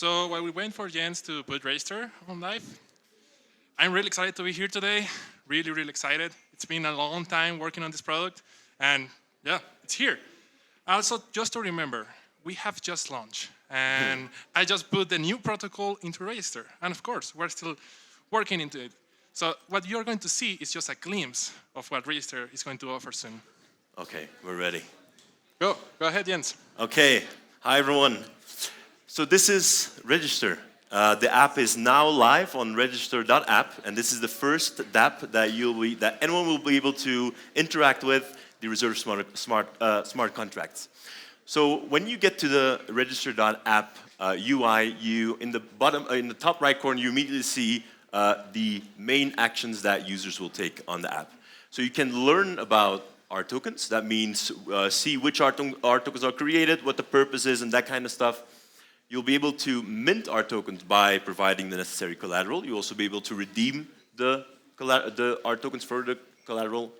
So while we wait for Jens to put register on live, I'm really excited to be here today. Really, really excited. It's been a long time working on this product, and yeah, it's here. Also, just to remember, we have just launched, and I just put the new protocol into register, and of course, we're still working into it. So what you're going to see is just a glimpse of what register is going to offer soon. Okay, we're ready. Go ahead, Jens. Okay, hi everyone. So this is Register. The app is now live on register.app, and this is the first dApp that anyone will be able to interact with the reserve smart contracts. So when you get to the register.app UI, in the top right corner, you immediately see the main actions that users will take on the app. So you can learn about RTokens. That means see which RTokens are created, what the purpose is, and that kind of stuff. You'll be able to mint RTokens by providing the necessary collateral. You'll also be able to redeem the RTokens for the collateral.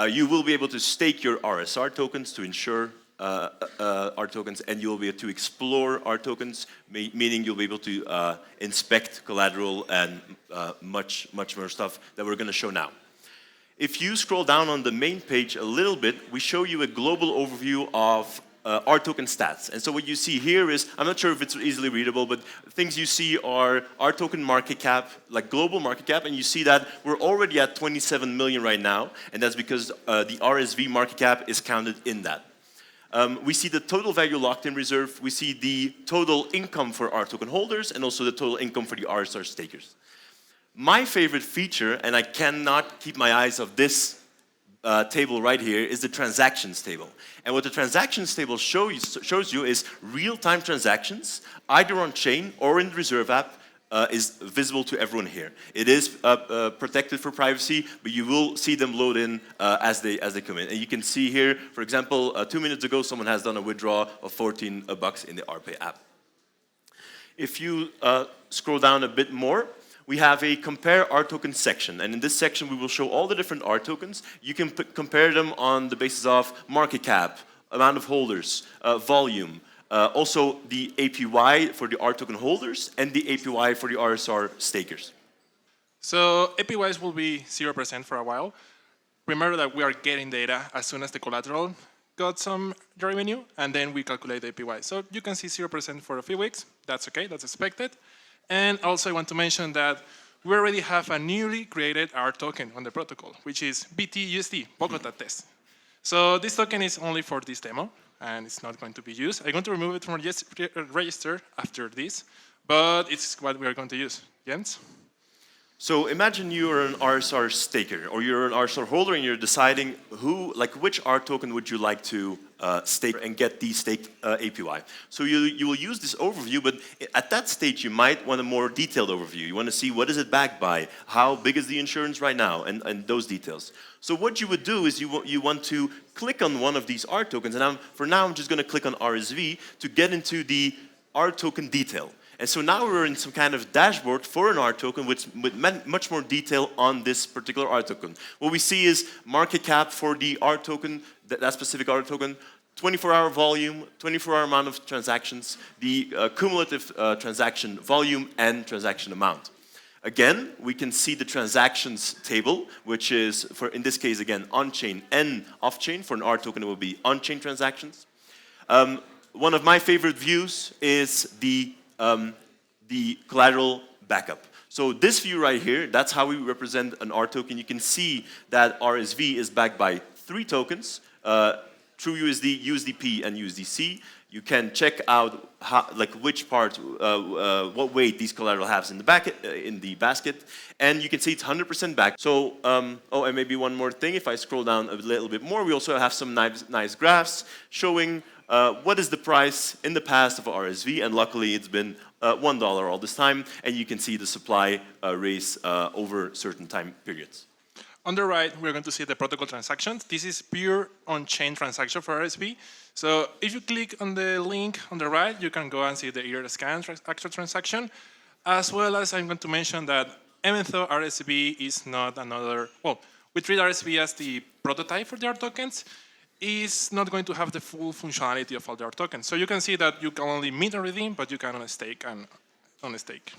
You will be able to stake your RSR tokens to ensure RTokens, and you'll be able to explore RTokens, meaning you'll be able to inspect collateral and much more stuff that we're going to show now. If you scroll down on the main page a little bit, we show you a global overview of RToken stats. And so what you see here is, I'm not sure if it's easily readable, but things you see are RToken market cap, like global market cap, and you see that we're already at 27 million right now, and that's because the RSV market cap is counted in that. We see the total value locked in reserve, we see the total income for RToken holders, and also the total income for the RSR stakers. My favorite feature, and I cannot keep my eyes off this table right here, is the transactions table. And what the transactions table shows you is real-time transactions, either on-chain or in the Reserve app, is visible to everyone here. It is protected for privacy, but you will see them load in as they come in. And you can see here, for example, 2 minutes ago, someone has done a withdrawal of $14 in the RPay app. If you scroll down a bit more, we have a compare RToken section, and in this section we will show all the different RTokens. You can compare them on the basis of market cap, amount of holders, volume, also the APY for the RToken holders, and the APY for the RSR stakers. So APYs will be 0% for a while. Remember that we are getting data as soon as the collateral got some revenue, and then we calculate the APY. So you can see 0% for a few weeks. That's okay, that's expected. And also I want to mention that we already have a newly created RToken on the protocol, which is BTUSD, Bogota test. So this token is only for this demo, and it's not going to be used. I'm going to remove it from register after this, but it's what we are going to use. Jens? So imagine you're an RSR staker, or you're an RSR holder, and you're deciding which RToken would you like to stake and get the staked APY. So you will use this overview, but at that stage you might want a more detailed overview. You want to see what is it backed by, how big is the insurance right now, and those details. So what you would do is you want to click on one of these RTokens, and for now I'm just going to click on RSV to get into the RToken detail. And so now we're in some kind of dashboard for an RToken with much more detail on this particular RToken. What we see is market cap for the RToken, that specific RToken, 24-hour volume, 24-hour amount of transactions, the cumulative transaction volume and transaction amount. Again, we can see the transactions table, which is, in this case, again, on-chain and off-chain. For an RToken, it will be on-chain transactions. One of my favorite views is the collateral backup. So this view right here, that's how we represent an RToken. You can see that RSV is backed by 3 tokens, TrueUSD, USDP, and USDC. You can check out which part, what weight these collateral has in the basket, and you can see it's 100% backed. So, and maybe one more thing, if I scroll down a little bit more, we also have some nice graphs showing what is the price in the past of RSV, and luckily it's been $1 all this time, and you can see the supply raise over certain time periods. On the right, we're going to see the protocol transactions. This is pure on-chain transaction for RSV. So if you click on the link on the right, you can go and see the EtherScan actual transaction, as well as I'm going to mention that even though RSV is not another, well, we treat RSV as the prototype for the RTokens, is not going to have the full functionality of all the RToken. So you can see that you can only mint and redeem, but you can unstake and unstake.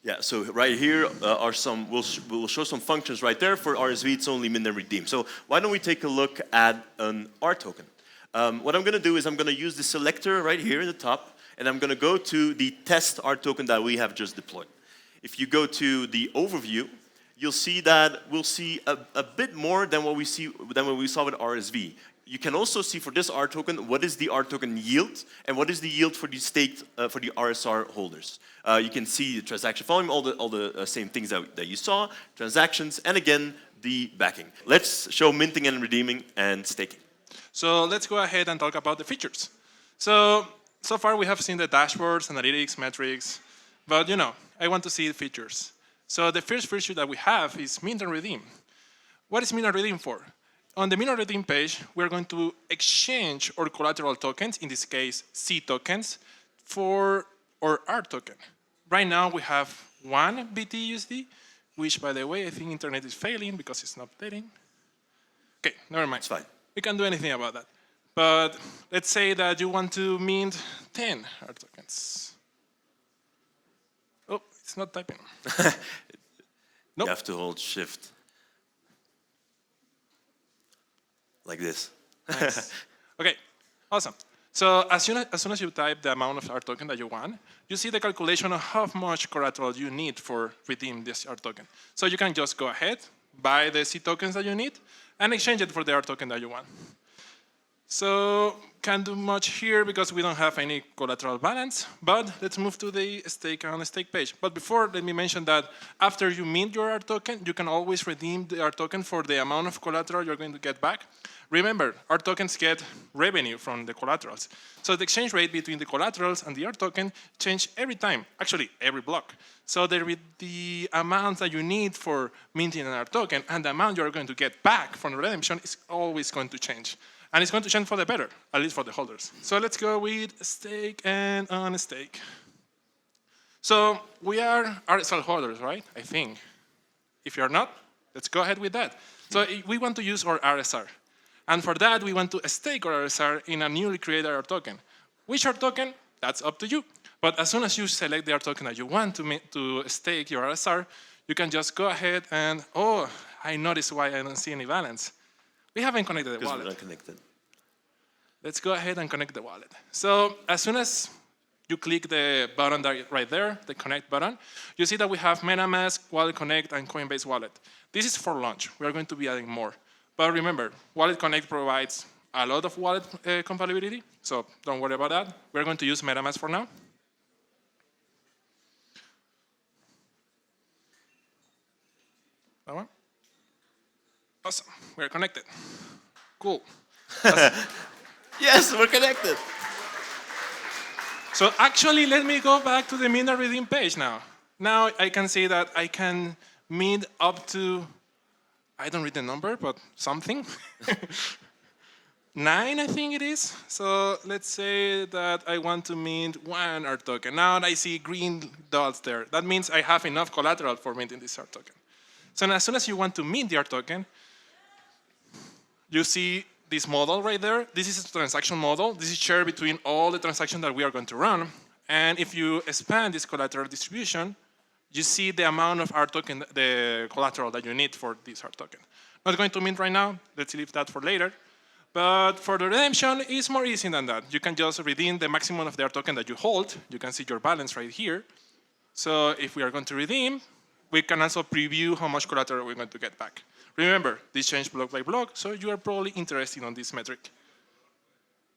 Yeah, so right here are some, we'll show some functions right there. For RSV, it's only mint and redeem. So why don't we take a look at an RToken? What I'm going to do is I'm going to use the selector right here in the top, and I'm going to go to the test RToken that we have just deployed. If you go to the overview, you'll see that we'll see a bit more than what we saw with RSV. You can also see for this RToken what is the RToken yield and what is the yield for the staked for the RSR holders. You can see the transaction volume, all the same things that you saw, transactions, and again the backing. Let's show minting and redeeming and staking. So let's go ahead and talk about the features. So far we have seen the dashboards, analytics, metrics, but I want to see the features. So the first feature that we have is mint and redeem. What is mint and redeem for? On the mint and redeem page, we're going to exchange our collateral tokens, in this case C tokens, for our R token. Right now we have 1 BTUSD, which by the way, I think internet is failing because it's not updating. Okay, never mind. It's fine. We can't do anything about that. But let's say that you want to mint 10 R tokens. Oh, it's not typing. Nope. You have to hold shift. Like this. Nice. Okay, awesome. So as soon as you type the amount of RToken that you want, you see the calculation of how much collateral you need for redeem this RToken. So you can just go ahead, buy the C tokens that you need, and exchange it for the RToken that you want. So can't do much here because we don't have any collateral balance, but let's move to the stake and stake page. But before, let me mention that after you mint your RToken, you can always redeem the RToken for the amount of collateral you're going to get back. Remember, RTokens get revenue from the collaterals. So the exchange rate between the collaterals and the RToken change every time, actually every block. So the amount that you need for minting an RToken and the amount you're going to get back from the redemption is always going to change. And it's going to change for the better, at least for the holders. So let's go with stake and unstake. So we are RSR holders, right? I think. If you're not, let's go ahead with that. So we want to use our RSR. And for that, we want to stake our RSR in a newly created RToken. Which RToken? That's up to you. But as soon as you select the RToken that you want to stake your RSR, you can just go ahead and, oh, I noticed why I don't see any balance. We haven't connected the wallet. Because we're not connected. Let's go ahead and connect the wallet. So as soon as you click the button right there, the connect button, you see that we have MetaMask, Wallet Connect, and Coinbase Wallet. This is for launch. We are going to be adding more. But remember, Wallet Connect provides a lot of wallet compatibility, so don't worry about that. We're going to use MetaMask for now. That one? Awesome, we're connected. Cool. Yes, we're connected. So actually, let me go back to the mint and redeem page now. Now I can see that I can mint up to, I don't read the number, but something. 9, I think it is. So let's say that I want to mint 1 RToken. Now I see green dots there. That means I have enough collateral for minting this RToken. So as soon as you want to mint the RToken, you see this model right there. This is a transaction model. This is shared between all the transactions that we are going to run. And if you expand this collateral distribution, you see the amount of RToken, the collateral that you need for this RToken. Not going to mint right now. Let's leave that for later. But for the redemption, it's more easy than that. You can just redeem the maximum of the RToken that you hold. You can see your balance right here. So if we are going to redeem, we can also preview how much collateral we're going to get back. Remember, this changed block by block, so you are probably interested in this metric.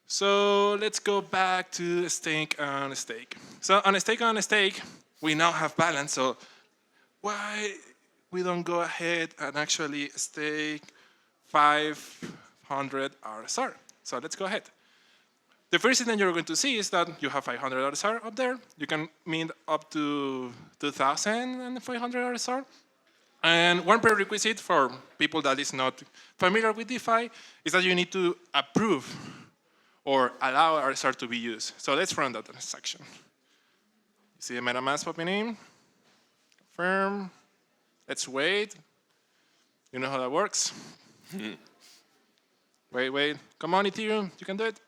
So let's go back to stake and stake. So on stake and stake, we now have balance. So why we don't go ahead and actually stake 500 RSR? So let's go ahead. The first thing that you're going to see is that you have 500 RSR up there. You can mint up to 2,500 RSR. And one prerequisite for people that is not familiar with DeFi is that you need to approve or allow RSR to be used. So let's run that transaction. You see the MetaMask popping in. Confirm. Let's wait. You know how that works. Wait. Come on, Ethereum. You can do it.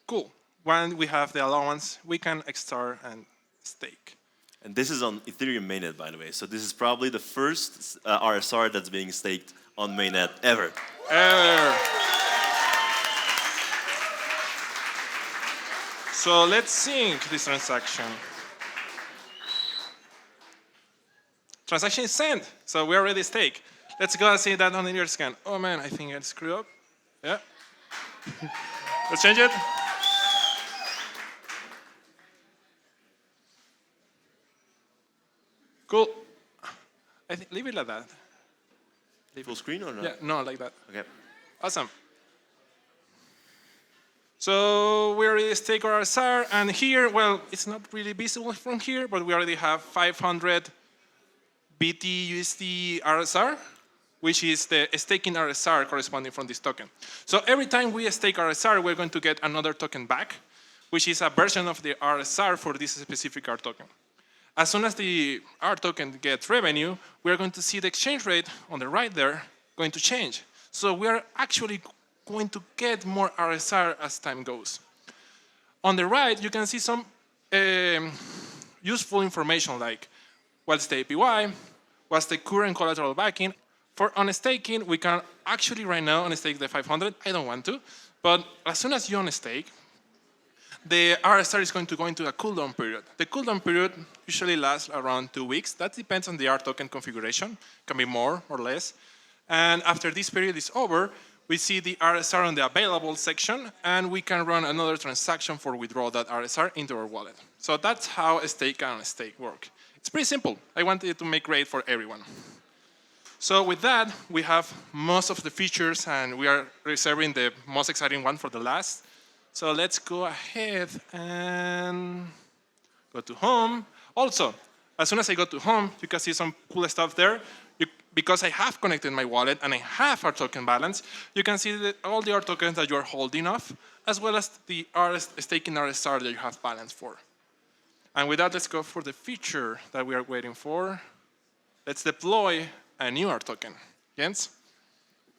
Cool. When we have the allowance, we can extort and stake. And this is on Ethereum mainnet, by the way. So this is probably the first RSR that's being staked on mainnet ever. So let's sync this transaction. Transaction is sent, so we already stake. Let's go and see that on the ear scan. Oh man, I think I screwed up. Yeah. Let's change it. Cool. I think leave it like that. Full screen or not? Yeah, no, like that. Okay. Awesome. So we already stake our RSR, and here, well, it's not really visible from here, but we already have 500 BTUSD RSR, which is the staking RSR corresponding from this token. So every time we stake RSR, we're going to get another token back, which is a version of the RSR for this specific R token. As soon as the R token gets revenue, we're going to see the exchange rate on the right there going to change. So we are actually going to get more RSR as time goes. On the right, you can see some useful information like what's the APY, what's the current collateral backing. For unstaking, we can actually right now unstake the 500. I don't want to, but as soon as you unstake, the RSR is going to go into a cooldown period. The cooldown period usually lasts around 2 weeks. That depends on the R token configuration. It can be more or less. And after this period is over, we see the RSR on the available section, and we can run another transaction for withdraw that RSR into our wallet. So that's how a stake and unstake work. It's pretty simple. I wanted to make great for everyone. So with that, we have most of the features, and we are reserving the most exciting one for the last. So let's go ahead and go to home. Also, as soon as I go to home, you can see some cool stuff there. Because I have connected my wallet and I have our token balance, you can see all the R tokens that you are holding off, as well as the staking RSR that you have balance for. And with that, let's go for the feature that we are waiting for. Let's deploy a new R token. Jens?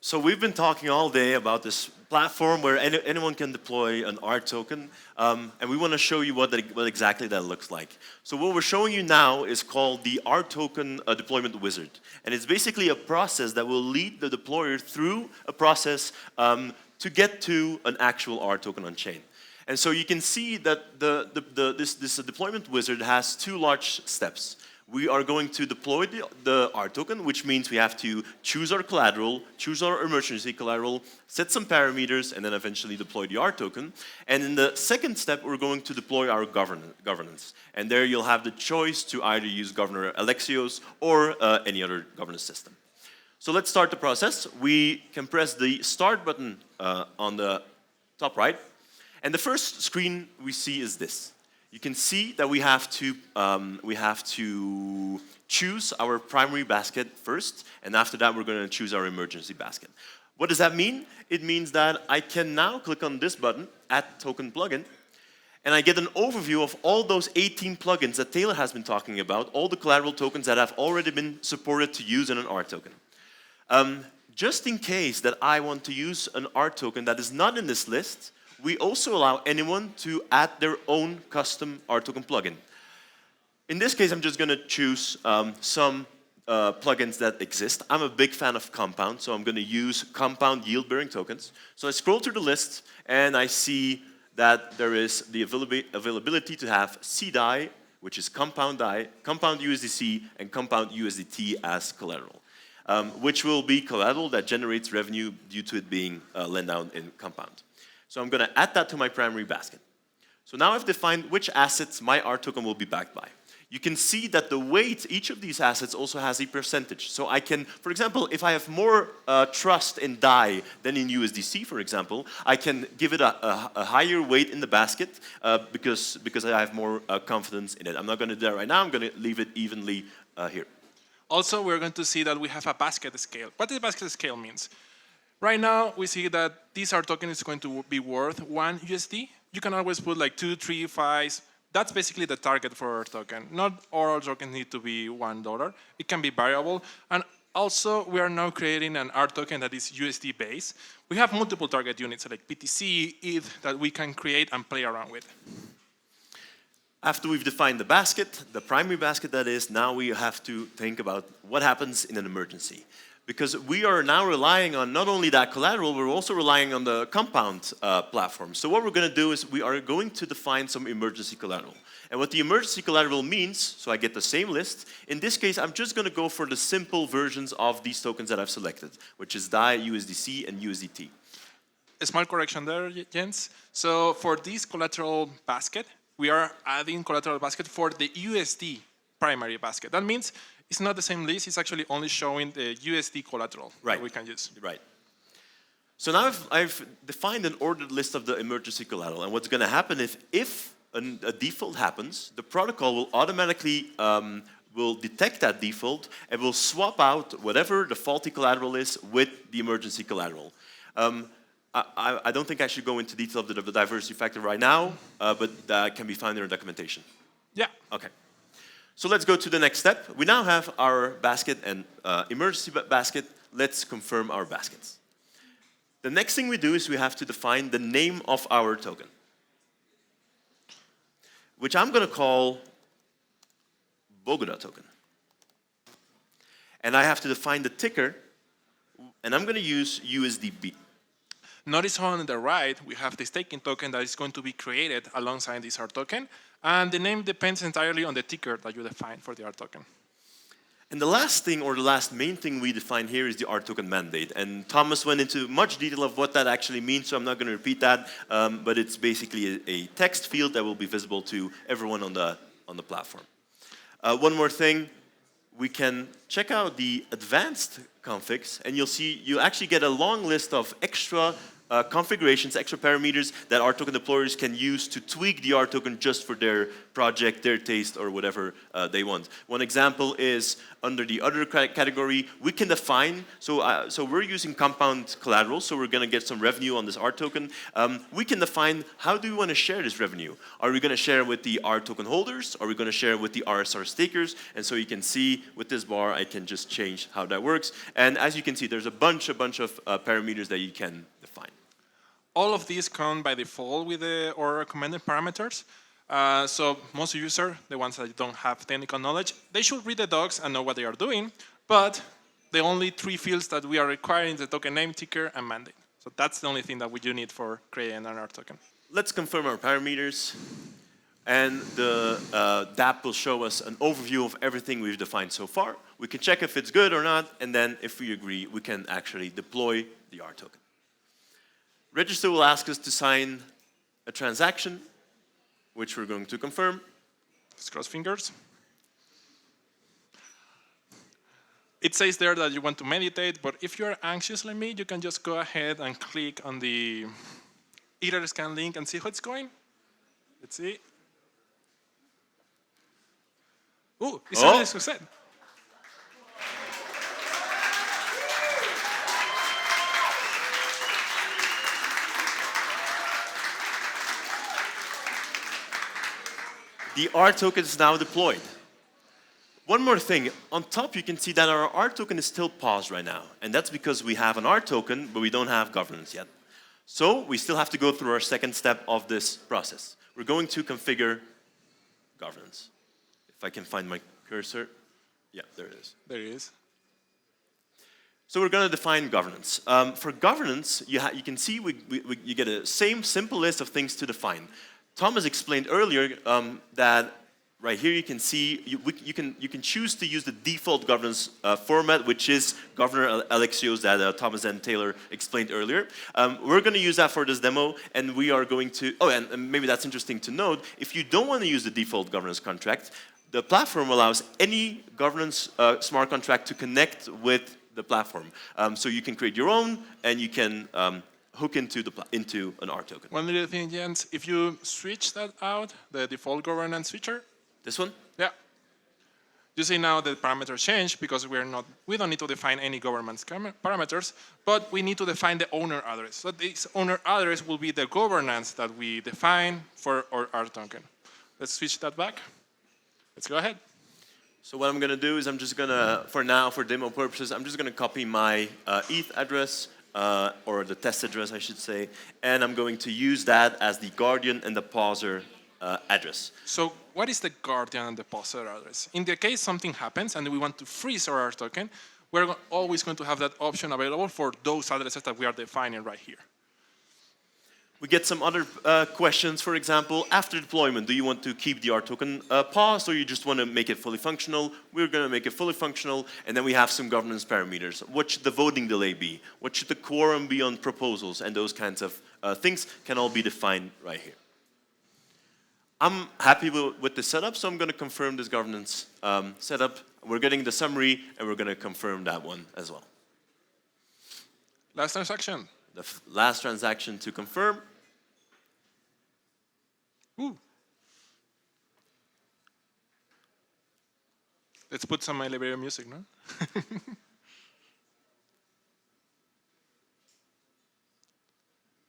So we've been talking all day about this platform where anyone can deploy an R token, and we want to show you what exactly that looks like. So what we're showing you now is called the RToken deployment wizard, and it's basically a process that will lead the deployer through a process to get to an actual R token on chain. And so you can see that this deployment wizard has 2 large steps. We are going to deploy the R token, which means we have to choose our collateral, choose our emergency collateral, set some parameters, and then eventually deploy the R token. And in the second step, we're going to deploy our governance. And there you'll have the choice to either use Governor Alexios or any other governance system. So let's start the process. We can press the start button on the top right. And the first screen we see is this. You can see that we have to choose our primary basket first, and after that we're going to choose our emergency basket. What does that mean? It means that I can now click on this button, Add Token Plugin, and I get an overview of all those 18 plugins that Taylor has been talking about, all the collateral tokens that have already been supported to use in an R token. Just in case that I want to use an R token that is not in this list, we also allow anyone to add their own custom R token plugin. In this case, I'm just going to choose some plugins that exist. I'm a big fan of Compound, so I'm going to use Compound yield-bearing tokens. So I scroll through the list, and I see that there is the availability to have CDAI, which is Compound DAI, Compound USDC, and Compound USDT as collateral, which will be collateral that generates revenue due to it being lent out in Compound. So I'm going to add that to my primary basket. So now I've defined which assets my R token will be backed by. You can see that the weight, each of these assets also has a percentage. So I can, for example, if I have more trust in DAI than in USDC, for example, I can give it a higher weight in the basket because I have more confidence in it. I'm not going to do that right now. I'm going to leave it evenly here. Also, we're going to see that we have a basket scale. What the basket scale means? Right now, we see that this R token is going to be worth 1 USD. You can always put like 2, 3, 5, That's basically the target for our token. Not all our tokens need to be $1. It can be variable. And also, we are now creating an art token that is USD based. We have multiple target units like BTC, ETH that we can create and play around with. After we've defined the basket, the primary basket that is, now we have to think about what happens in an emergency. Because we are now relying on not only that collateral, we're also relying on the compound platform. So what we're going to do is we are going to define some emergency collateral. And what the emergency collateral means, so I get the same list, in this case I'm just going to go for the simple versions of these tokens that I've selected, which is DAI, USDC, and USDT. A small correction there, Jens. So for this collateral basket, we are adding collateral basket for the USD primary basket. That means it's not the same list, it's actually only showing the USD collateral that we can use. Right. So now I've defined an ordered list of the emergency collateral, and what's going to happen if a default happens, the protocol will automatically will detect that default and will swap out whatever the faulty collateral is with the emergency collateral. I don't think I should go into detail of the diversity factor right now, but that can be found in our documentation. Yeah. Okay. So let's go to the next step. We now have our basket and emergency basket. Let's confirm our baskets. The next thing we do is we have to define the name of our token, which I'm going to call Bogota token. And I have to define the ticker, and I'm going to use USDB. Notice how on the right, we have the staking token that is going to be created alongside this art token. And the name depends entirely on the ticker that you define for the art token. And the last thing, or the last main thing we define here is the RToken mandate. And Thomas went into much detail of what that actually means, so I'm not going to repeat that. But it's basically a text field that will be visible to everyone on the platform. One more thing, we can check out the advanced configs, and you'll see you actually get a long list of extra configurations, extra parameters that RToken deployers can use to tweak the RToken just for their project, their taste, or whatever they want. One example is under the other category, we can define, so we're using compound collateral, so we're going to get some revenue on this RToken. We can define how do we want to share this revenue. Are we going to share with the RToken holders? Are we going to share with the RSR stakers? And so you can see with this bar, I can just change how that works. And as you can see, there's a bunch of parameters that you can define. All of these come by default with our recommended parameters. So most users, the ones that don't have technical knowledge, they should read the docs and know what they are doing. But the only three fields that we are requiring is the token name, ticker, and mandate. So that's the only thing that we do need for creating an art token. Let's confirm our parameters. And the dApp will show us an overview of everything we've defined so far. We can check if it's good or not, and then if we agree, we can actually deploy the art token. Register will ask us to sign a transaction, which we're going to confirm. Let's cross fingers. It says there that you want to meditate, but if you're anxious like me, you can just go ahead and click on the Ether scan link and see how it's going. Let's see. Ooh, it's already a success. The art token is now deployed. One more thing, on top you can see that our art token is still paused right now. And that's because we have an art token, but we don't have governance yet. So we still have to go through our second step of this process. We're going to configure governance. If I can find my cursor. Yeah, there it is. There it is. So we're going to define governance. For governance, you can see you get a same simple list of things to define. Thomas explained earlier that right here you can see you can choose to use the default governance format, which is Governor Alexios that Thomas and Taylor explained earlier. We're going to use that for this demo, and we are going to. Oh, and maybe that's interesting to note. If you don't want to use the default governance contract, the platform allows any governance smart contract to connect with the platform. So you can create your own, and you can hook into an art token. One little thing, Jens, if you switch that out, the default governance switcher. This one? Yeah. You see now the parameters change because we don't need to define any governance parameters, but we need to define the owner address. So this owner address will be the governance that we define for our art token. let's switch that back. Let's go ahead. So what I'm going to do is I'm just going to, for now, for demo purposes, I'm just going to copy my ETH address, or the test address, I should say, and I'm going to use that as the guardian and the pauser address. So what is the guardian and the pauser address? In the case something happens and we want to freeze our RToken, we're always going to have that option available for those addresses that we are defining right here. We get some other questions, for example, after deployment, do you want to keep the RToken paused or you just want to make it fully functional? We're going to make it fully functional, and then we have some governance parameters. What should the voting delay be? What should the quorum be on proposals? And those kinds of things can all be defined right here. I'm happy with the setup, so I'm going to confirm this governance setup. We're getting the summary, and we're going to confirm that one as well. Last transaction. The last transaction to confirm. Ooh. Let's put some elevator music, no?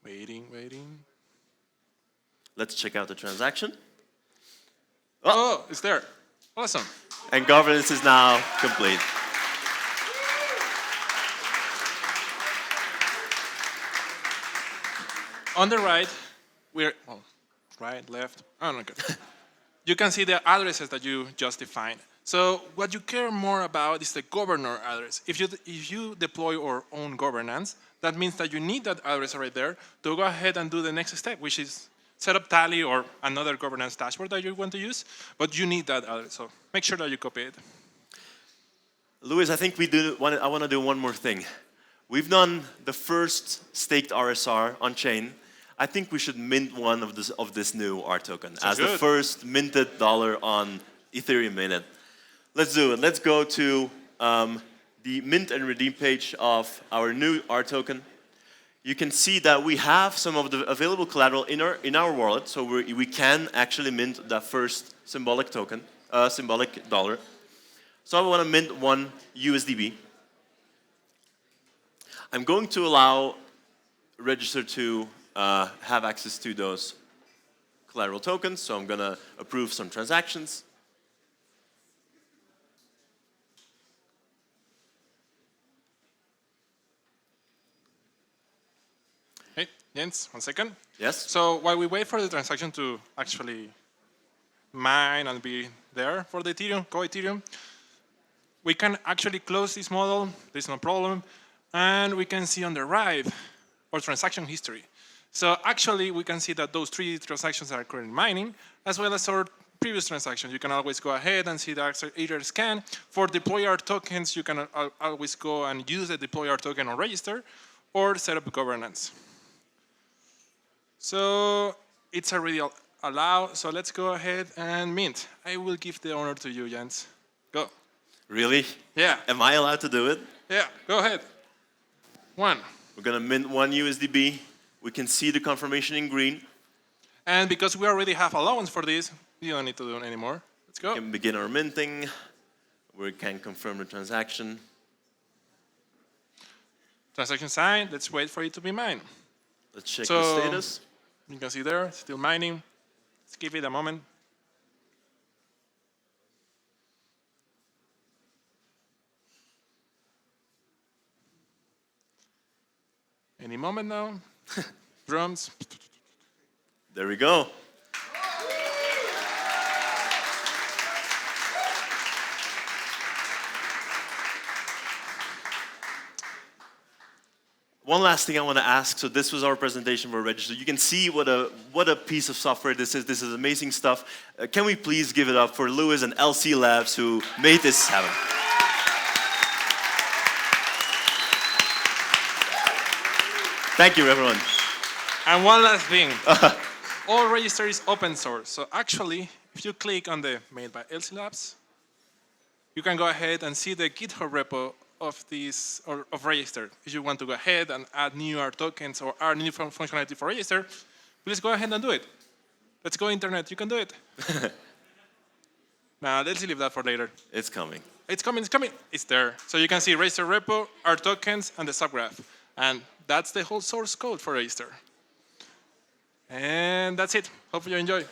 Waiting, waiting. Let's check out the transaction. Oh, it's there. Awesome. And governance is now complete. On the right, right, left, oh no, good. You can see the addresses that you just defined. So what you care more about is the governor address. If you deploy our own governance, that means that you need that address right there to go ahead and do the next step, which is set up Tally or another governance dashboard that you want to use, but you need that address, so make sure that you copy it. Luis, I think I want to do one more thing. We've done the first staked RSR on chain. I think we should mint one of this new RToken as good. The first minted dollar on Ethereum mainnet. Let's do it. Let's go to the mint and redeem page of our new RToken. You can see that we have some of the available collateral in our wallet, so we can actually mint that first symbolic token, symbolic dollar. So I want to mint one USDB. I'm going to allow register to have access to those collateral tokens, so I'm going to approve some transactions. Hey, Jens, 1 second. Yes? So while we wait for the transaction to actually mine and be there for the Ethereum, go Ethereum, we can actually close this model, there's no problem, and we can see on the right our transaction history. So actually, we can see that those 3 transactions are currently mining, as well as our previous transactions. You can always go ahead and see the either scan. For deploy our tokens, you can always go and use the deploy our token on register, or set up governance. So it's already allowed, so let's go ahead and mint. I will give the honor to you, Jens. Go. Really? Yeah. Am I allowed to do it? Yeah, go ahead. 1. We're going to mint 1 USDB. We can see the confirmation in green. And because we already have allowance for this, you don't need to do it anymore. Let's go. We can begin our minting. We can confirm the transaction. Transaction signed. Let's wait for it to be mined. Let's check the status. You can see there, still mining. Let's give it a moment. Any moment now. Drums. There we go. One last thing I want to ask. So this was our presentation for Register. You can see what a piece of software this is. This is amazing stuff. Can we please give it up for Luis and LC Labs who made this happen? Thank you, everyone. And one last thing. All register is open source. So actually, if you click on the made by LC Labs, you can go ahead and see the GitHub repo of this, or of register. If you want to go ahead and add new RTokens or add new functionality for register, please go ahead and do it. Let's go internet, you can do it. Now, let's leave that for later. It's coming. It's coming, it's coming. It's there. So you can see register repo, RTokens, and the subgraph. And that's the whole source code for register. And that's it. Hope you enjoy.